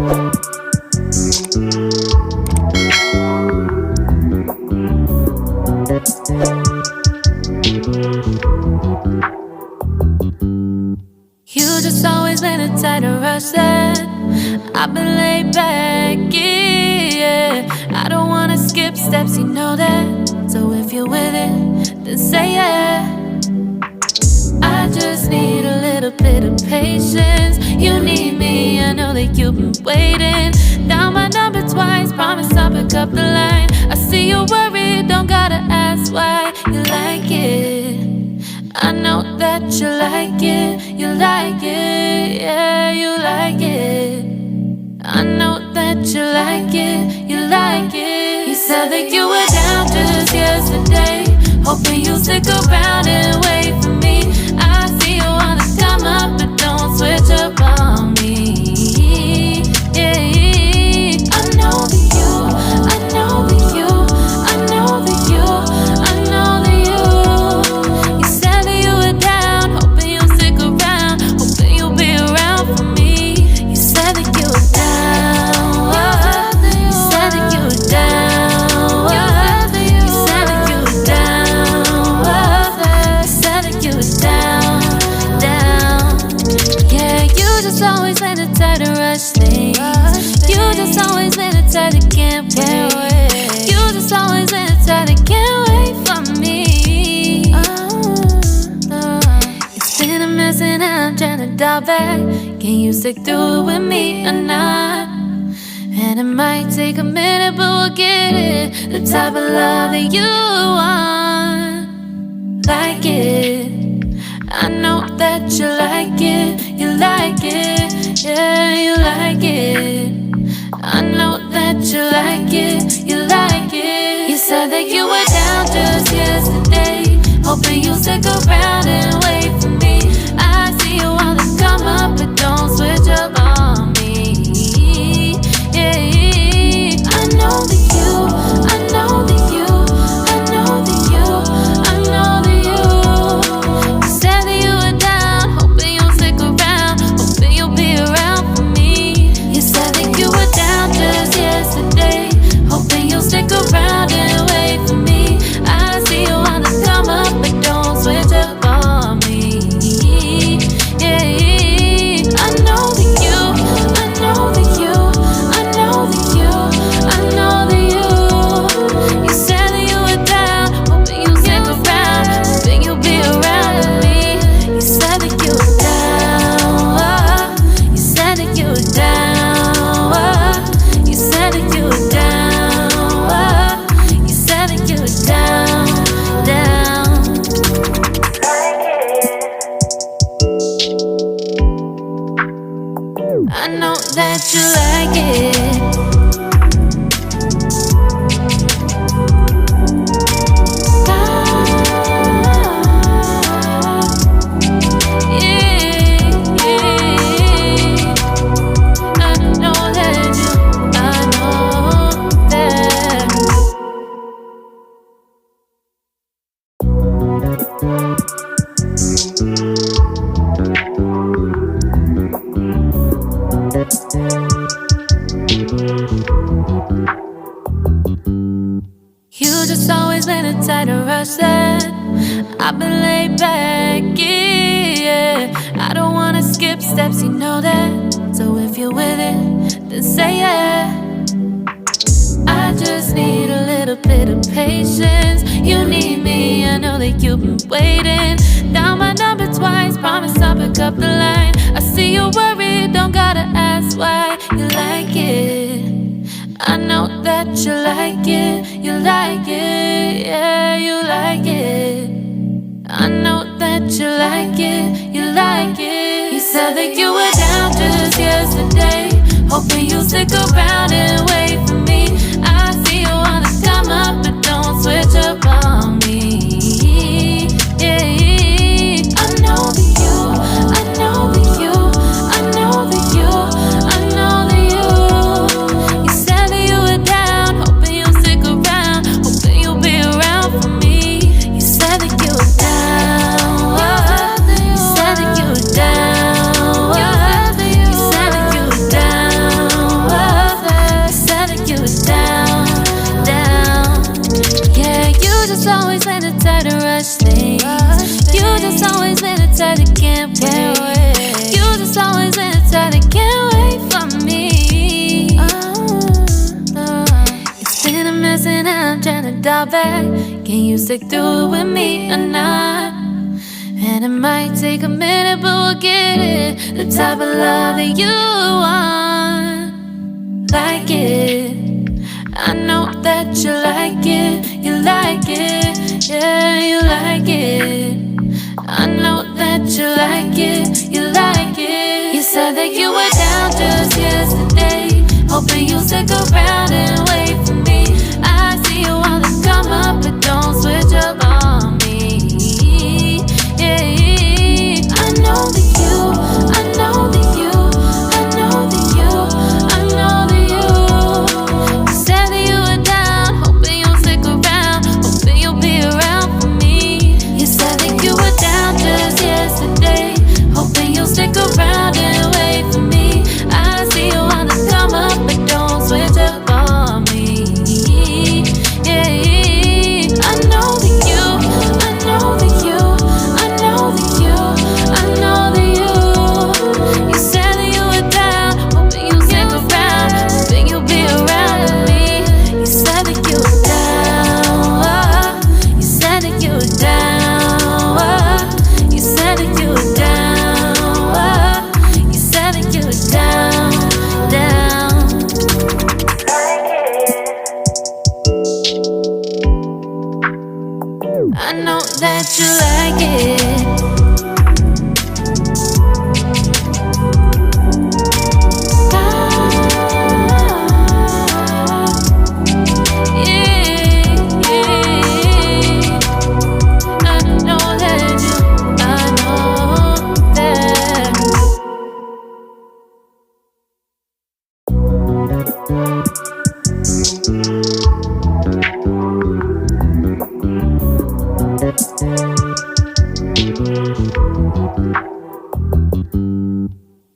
You just always been a tight to rush that. I've been laid back, yeah. I don't wanna skip steps, you know that. So if you're with it, then say yeah. I just need a little bit of patience. You need me, I know that you've been waiting. Down my number twice, promise I'll pick up the line. I see you worried, don't gotta ask why. You like it, I know that you like it. You like it, yeah, you like it. I know that you like it, you like it. You said that you were down just yesterday, hoping you'll stick around and wait for me. I see you wanna come up, but don't switch up on me. Yeah, I know that you, I know that you, I know that you, I know that you. You said that you were down, hoping you'll stick around, hoping you'll be around for me. You said that you were down, you said that you were down, you said that you were down, you said that you were down, down. Yeah, you just always been the type to rush things. You just always been the type that can't wait. You just always been the type that can't wait for me. It's been a mess and I'm trying to dial back. Can you stick through it with me or not? And it might take a minute, but we'll get it. The type of love that you want, like it. I know that you like it, you like it, yeah, you like it. I know that you like it, you like it. You said that you were down just yesterday, hoping you'll stick around and wait for me. I see you wanna come up, but don't switch up on me. Yeah, I know that you, I know that you, I know that you, I know that you. You said that you were down, hoping you'll stick around, hoping you'll be around for me. You said that you were down just yesterday, hoping you'll stick around and wait for me. I see you wanna come up, but don't switch up on me. Yeah, I know that you, I know that you, I know that you, I know that you. You said that you were down, hoping you'll stick around, hoping you'll be around with me. You said that you were down, you said that you were down, you said that you were down, you said that you were down, down. I know that you like it. You just always been a type to rush that. I've been laid back, yeah. I don't wanna skip steps, you know that. So if you're with it, then say yeah. I just need a little bit of patience. You need me, I know that you've been waiting. Down my number twice, promise I'll pick up the line. I see you worried, don't gotta ask why. You like it, I know that you like it, you like it, yeah, you like it. I know that you like it, you like it. You said that you were down just yesterday, hoping you'll stick around and wait for me. I see you wanna come up, but don't switch up on me. Yeah, I know that you, I know that you, I know that you, I know that you. You said that you were down, hoping you'll stick around, hoping you'll be around for me. You said that you were down, you said that you were down, you said that you were down. just always been the type to rush things. You just always been the type that can't wait. You just always been the type that can't wait for me. It's been a mess and I'm trying to dial back. Can you stick through it with me or not? And it might take a minute, but we'll get it. The type of love that you want. Like it, I know that you like it. You like it, yeah, you like it. I know that you like it. You like it. You said that you were down just yesterday, hoping you'll stick around and wait for me. I see you wanna come up, but don't switch up on me. Yeah, I know that you, I know that you, I know that you, I know that you. You said that you were down, hoping you'll stick around, hoping you'll be around for me. You said that you were down just yesterday, hoping you'll stick around and wait for me. I see you wanna come up, but don't switch up on me. Yeah, I know that you, I know that you, I know that you, I know that you. You said that you were down, hoping you'll stick around, hoping you'll be around with me. You said that you were down, you said that you were down, you said that you were down, you said that you were down, down. I know that you like it.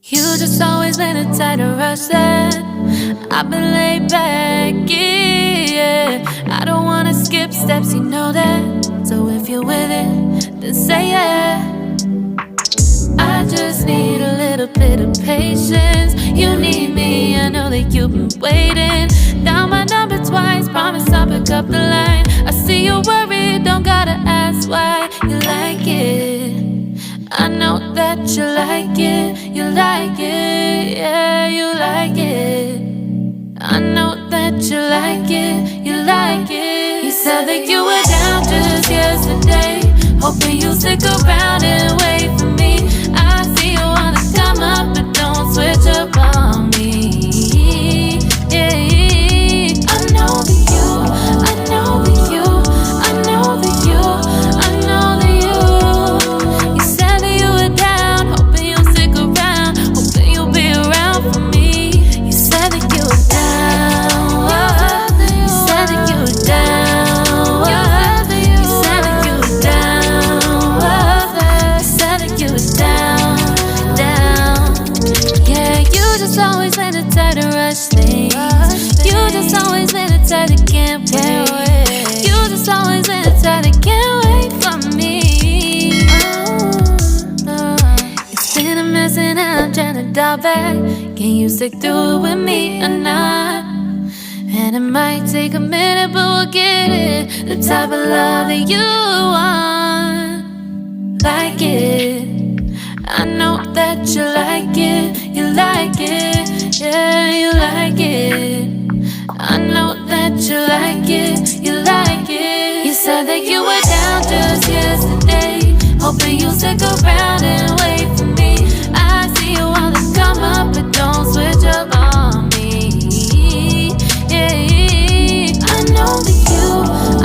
You just always been the type to rush that. I've been laid back, yeah. I don't wanna skip steps, you know that. So if you're with it, then say yeah. I just need a little bit of patience. You need me, I know that you've been waiting. Down my number twice, promise I'll pick up the line. I see you worried, don't gotta ask why. You like it, I know that you like it. You like it, yeah, you like it. I know that you like it. You like it. You said that you were down just yesterday, hoping you'll stick around and wait for me. I see you wanna come up, but don't switch up on me. Yeah, I know that you, I know that you, I know that you, I know that you. You said that you were down, hoping you'll stick around, hoping you'll be around for me. You said that you were down, you said that you were down, you said that you were down, you said that you were down, down. Yeah, you just always been the type to rush things. You just always been the type that can't wait. You just always been the type that can't wait for me. It's been a mess and I'm trying to dial back. Can you stick through it with me or not? And it might take a minute, but we'll get it. The type of love that you want. Like it, I know that you like it. You like it, yeah, you like it. I know that you like it. You like it. You said that you were down just yesterday, hoping you'll stick around and wait for me. I see you wanna come up, but don't switch up on me. Yeah, I know that you,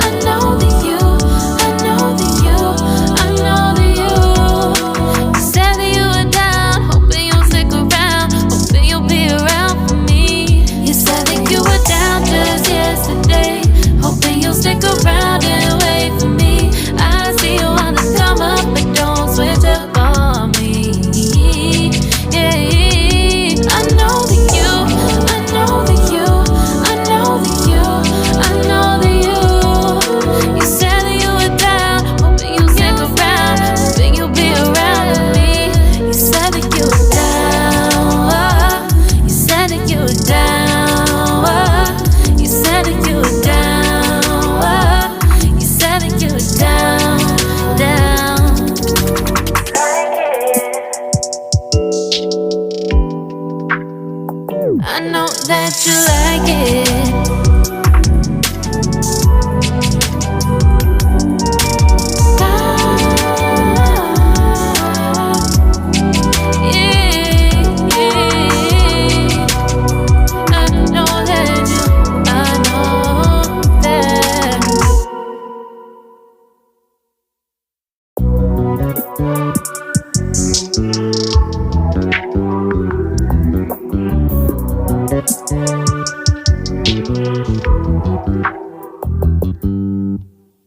I know that you, I know that you, I know that you. You said that you were down, hoping you'll stick around, hoping you'll be around for me. You said that you were down just yesterday, hoping you'll stick around and wait for me. I see you wanna come up, but don't switch up on me. Yeah,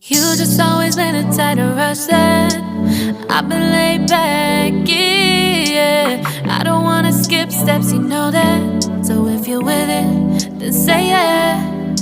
You just always been the type to rush that. I've been laid back, yeah. I don't wanna skip steps, you know that. So if you're with it, then say yeah.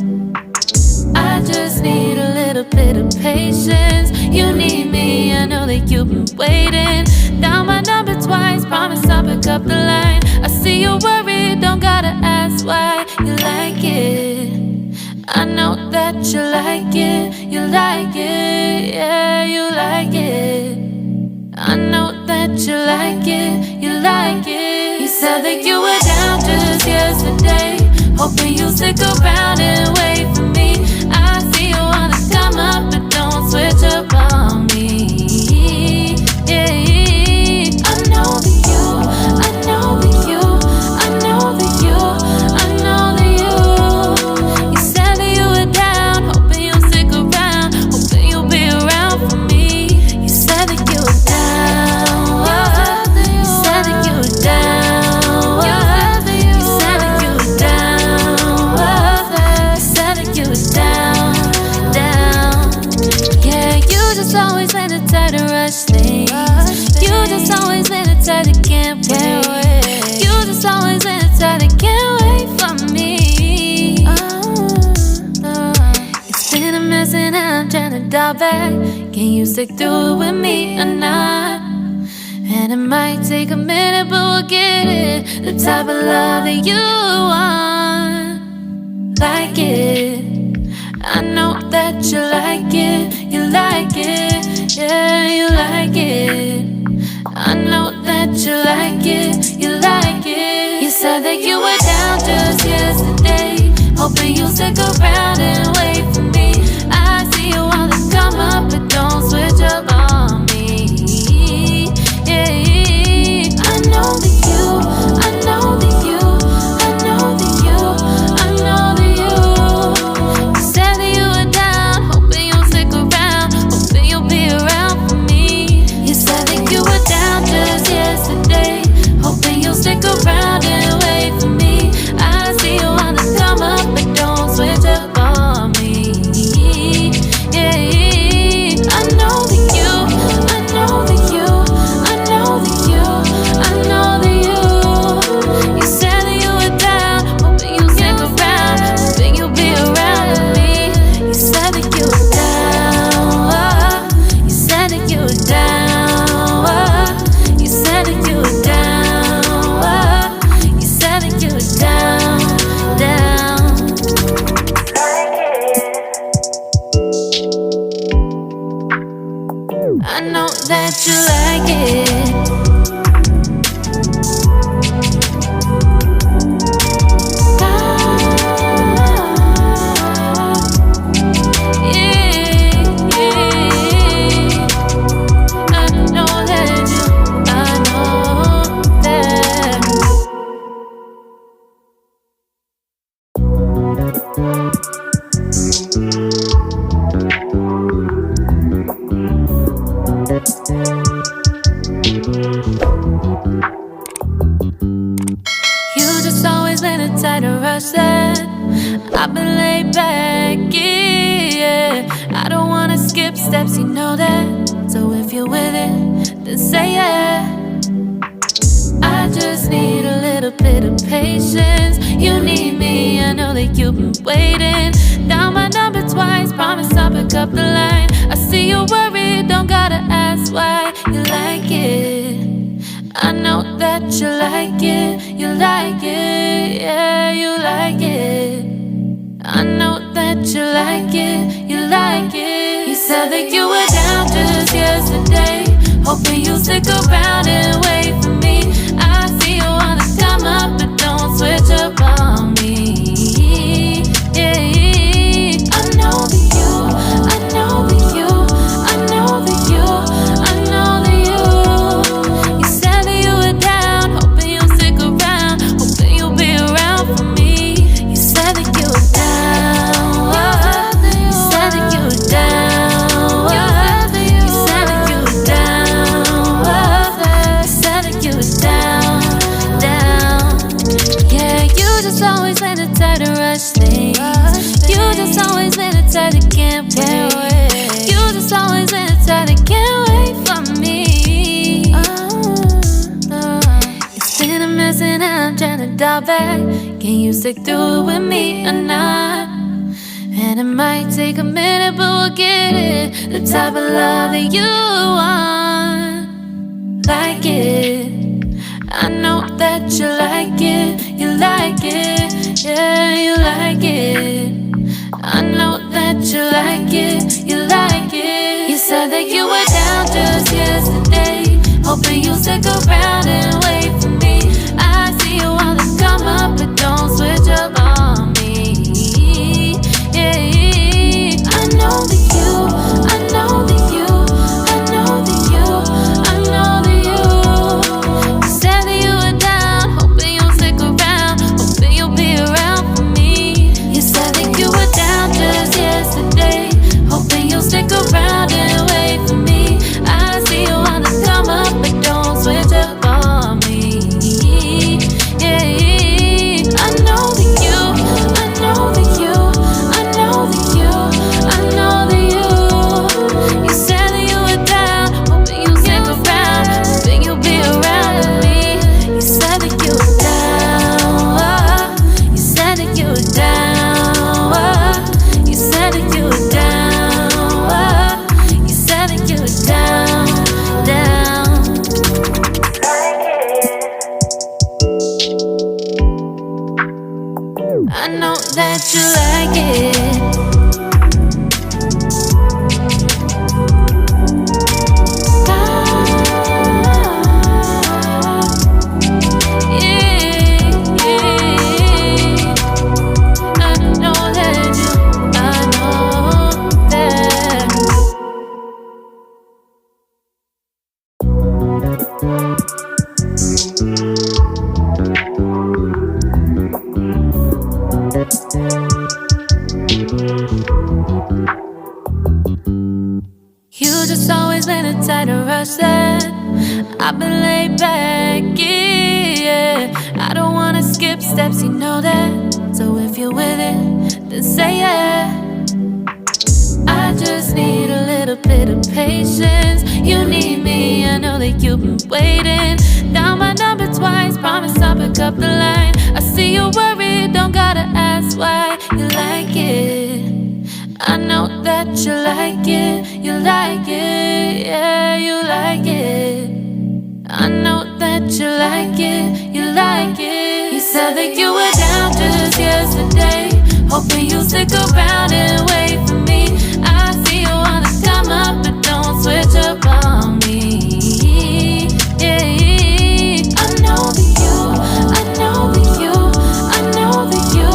I just need a little bit of patience. You need me, I know that you've been waiting. Down my number twice, promise I'll pick up the line. I see you worried, don't gotta ask why. You like it, I know that you like it. You like it, yeah, you like it. I know that you like it, you like it. You said that you were down just yesterday, hoping you'll stick around and wait for me. I see you wanna come up, but don't switch up on me. Yeah, I know that you, I know that you, I know that you, I know that you. You said that you were down, hoping you'll stick around, hoping you'll be around for me. You said that you were down, you said that you were down, you said that you were down, you said that you were down, down. Yeah, you just always been the type to rush things. You just always been the type that can't wait. You just always been the type that can't wait for me. It's been a mess and I'm trying to dial back. Can you stick through it with me or not? And it might take a minute, but we'll get it. The type of love that you want. Like it, I know that you like it. You like it, yeah, you like it. I know that you like it. You like it. You said that you were down just yesterday, hoping you'll stick around and wait for me. I see you wanna come up, but don't switch up on me. Yeah, I know that you, I know that you, I know that you, I know that you. You said that you were down, hoping you'll stick around, hoping you'll be around for me. You said that you were down just yesterday, hoping you'll stick around and wait for me. I see you wanna come up, but don't switch up on me. Yeah, I know that you, I know that you, I know that you, I know that you. You said that you were down, hoping you'll stick around, hoping you'll be around with me. You said that you were down, you said that you were down, you said that you were down, you said that you were down, down. I know that you like it. You just always been the type to rush that. I've been laid back, yeah. I don't wanna skip steps, you know that. So if you're with it, then say yeah. I just need a little bit of patience. You need me, I know that you've been waiting. Down my number twice, promise I'll pick up the line. I see you worried, don't gotta ask why. You like it, I know that you like it. You like it, yeah, you like it. I know that you like it. You like it. You said that you were down just yesterday, hoping you'll stick around and wait for me. I see you wanna come up, but don't switch up on me. Yeah, I know that you, I know that you, I know that you, I know that you. You said that you were down, hoping you'll stick around, hoping you'll be around for me. You said that you were down, you said that you were down, you said that you were down, you said that you were down, down. Yeah, you about that. Can you stick through it with me or not? And it might take a minute, but we'll get it. The type of love that you want. Like it, I know that you like it. You like it, yeah, you like it. I know that you like it. You like it. You said that you were down just yesterday, hoping you'll stick around and wait for me. I see you wanna come up, but don't switch up on me. Yeah, I know that you, I know that you, I know that you, I know that you. You said that you were down, hoping you'll stick around, hoping you'll be around for me. You said that you were down just yesterday, hoping you'll stick around and wait for me. I see you wanna come up, but don't switch up on me. Yeah, I know that you, I know that you, I know that you, I know that you. You said that you were down, hoping you'll stick around, hoping you'll be around with me. You said that you were down, you said that you were down, you said that you were down, you said that you were down, down. I know that you like it. I know that you, I know that. You just always been a tighter rush that I've been laid back, yeah. I don't wanna skip steps, you know that. So if you're with it, then say yeah. I just need a little bit of patience. You need me, I know that you've been waiting. Down my number twice, promise I'll pick up the line. I see you worried, don't gotta ask why. You like it, I know that you like it. You like it, yeah, you like it. I know that you like it, you like it. You said that you were down just yesterday, hoping you'll stick around and wait for me. I see you wanna come up, but don't switch up on me. Yeah, I know that you, I know that you, I know that you,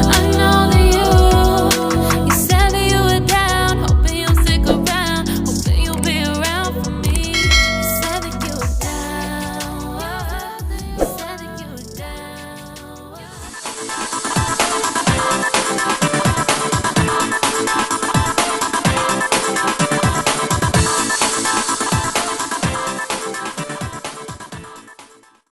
I know that you. You said that you were down, hoping you'll stick around, hoping you'll be around for me. You said that you were down, you said that you were down.